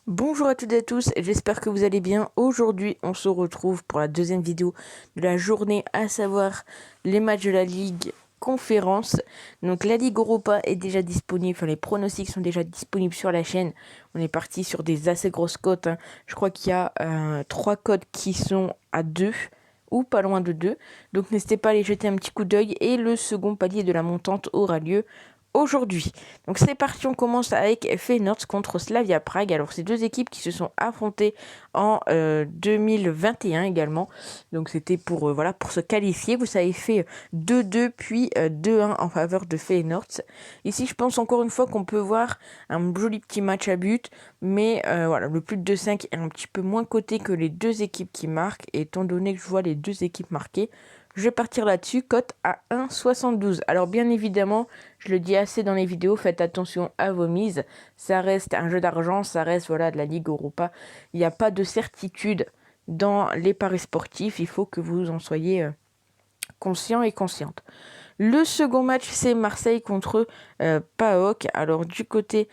Bonjour à toutes et à tous, j'espère que vous allez bien. Aujourd'hui, on se retrouve pour la deuxième vidéo de la journée, à savoir les matchs de la Ligue Conférence. Donc la Ligue Europa est déjà disponible, enfin les pronostics sont déjà disponibles sur la chaîne. On est parti sur des assez grosses cotes, hein. Je crois qu'il y a 3 cotes qui sont à 2 ou pas loin de 2. Donc n'hésitez pas à aller jeter un petit coup d'œil et le second palier de la montante aura lieu aujourd'hui. Donc c'est parti, on commence avec Feyenoord contre Slavia Prague. Alors c'est deux équipes qui se sont affrontées en 2021 également. Donc c'était pour voilà, pour se qualifier. Vous avez fait 2-2 puis 2-1 en faveur de Feyenoord. Ici je pense encore une fois qu'on peut voir un joli petit match à but, mais voilà, le plus de 2-5 est un petit peu moins coté que les deux équipes qui marquent. Et étant donné que je vois les deux équipes marquer, je vais partir là-dessus, cote à 1,72. Alors bien évidemment, je le dis assez dans les vidéos, faites attention à vos mises. Ça reste un jeu d'argent, ça reste voilà, de la Ligue Europa. Il n'y a pas de certitude dans les paris sportifs. Il faut que vous en soyez conscient et consciente. Le second match, c'est Marseille contre PAOK. Alors du côté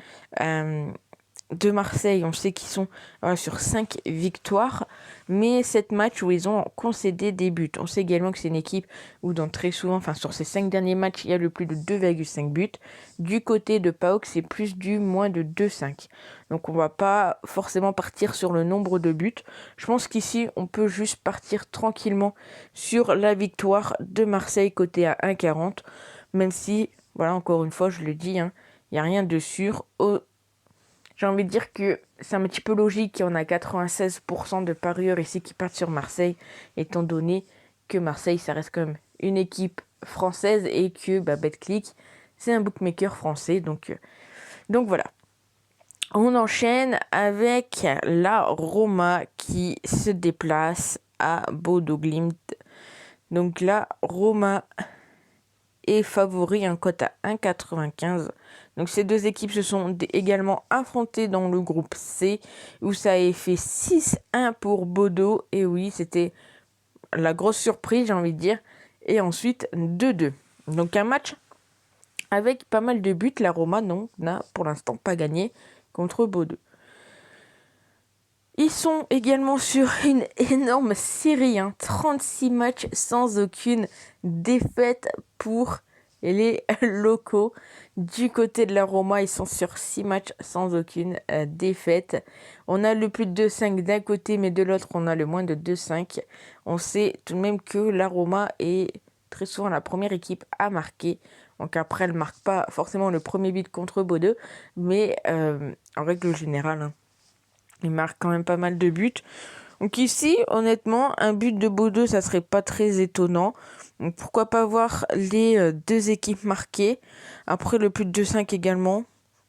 de Marseille, on sait qu'ils sont sur 5 victoires, mais 7 matchs où ils ont concédé des buts. On sait également que c'est une équipe où très souvent, enfin sur ces 5 derniers matchs, il y a le plus de 2,5 buts. Du côté de PAOK, c'est plus du moins de 2,5. Donc on va pas forcément partir sur le nombre de buts. Je pense qu'ici, on peut juste partir tranquillement sur la victoire de Marseille côté à 1,40. Même si, voilà, encore une fois, je le dis, il n'y a rien de sûr. J'ai envie de dire que c'est un petit peu logique qu'il y en a 96% de parieurs ici qui partent sur Marseille, étant donné que Marseille, ça reste quand même une équipe française et que Betclic, c'est un bookmaker français. Donc voilà. On enchaîne avec la Roma qui se déplace à Bodo Glimt. Donc la Roma est favori, un cote à 1,95. Donc ces deux équipes se sont également affrontées dans le groupe C, où ça a fait 6-1 pour Bodo. Et oui, c'était la grosse surprise, j'ai envie de dire. Et ensuite 2-2. Donc un match avec pas mal de buts. La Roma n'a pour l'instant pas gagné contre Bodo. Ils sont également sur une énorme série, 36 matchs sans aucune défaite pour les locaux. Du côté de la Roma, ils sont sur 6 matchs sans aucune défaite. On a le plus de 2,5 d'un côté, mais de l'autre, on a le moins de 2,5. On sait tout de même que la Roma est très souvent la première équipe à marquer. Donc après, elle ne marque pas forcément le premier but contre Bodø, mais en règle générale, il marque quand même pas mal de buts. Donc ici, honnêtement, un but de Bodø, ça serait pas très étonnant. Donc pourquoi pas voir les deux équipes marquées. Après le plus de 2,5 également.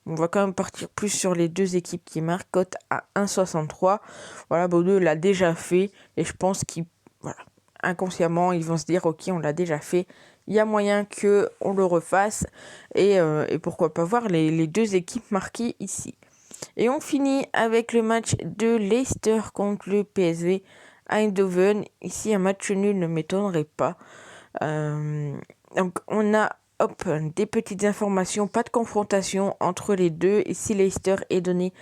On va quand même partir plus sur les deux équipes qui marquent. Cote à 1,63. Voilà, Bodø l'a déjà fait. Et je pense inconsciemment, ils vont se dire, ok, on l'a déjà fait. Il y a moyen qu'on le refasse. Et pourquoi pas voir les deux équipes marquées ici. Et on finit avec le match de Leicester contre le PSV Eindhoven. Ici, un match nul ne m'étonnerait pas. Donc, on a des petites informations, pas de confrontation entre les deux. Ici, Leicester est donné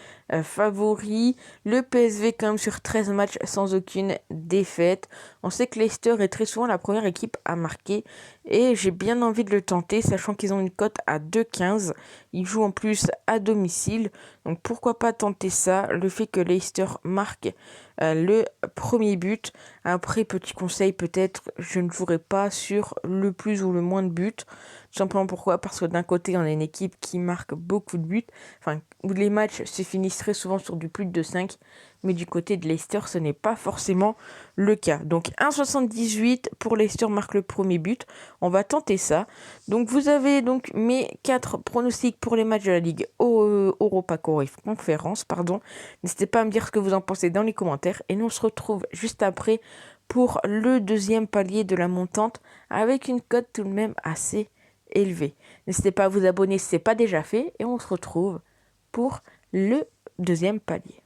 favori. Le PSV quand même sur 13 matchs sans aucune défaite. On sait que Leicester est très souvent la première équipe à marquer. Et j'ai bien envie de le tenter, sachant qu'ils ont une cote à 2,15. Ils jouent en plus à domicile. Donc pourquoi pas tenter ça. Le fait que Leicester marque le premier but. Après, petit conseil, peut-être, je ne jouerai pas sur le plus ou le moins de buts. Tout simplement pourquoi ? Parce que d'un côté, on a une équipe qui marque beaucoup de buts. Enfin, où les matchs se finissent très souvent sur du plus de 5. Mais du côté de Leicester, ce n'est pas forcément le cas. Donc 1,78 pour Leicester marque le premier but. On va tenter ça. Donc vous avez donc mes 4 pronostics pour les matchs de la Ligue Europa Conférence. N'hésitez pas à me dire ce que vous en pensez dans les commentaires. Et nous on se retrouve juste après pour le deuxième palier de la montante avec une cote tout de même assez élevée. N'hésitez pas à vous abonner si ce n'est pas déjà fait. Et on se retrouve pour le deuxième palier.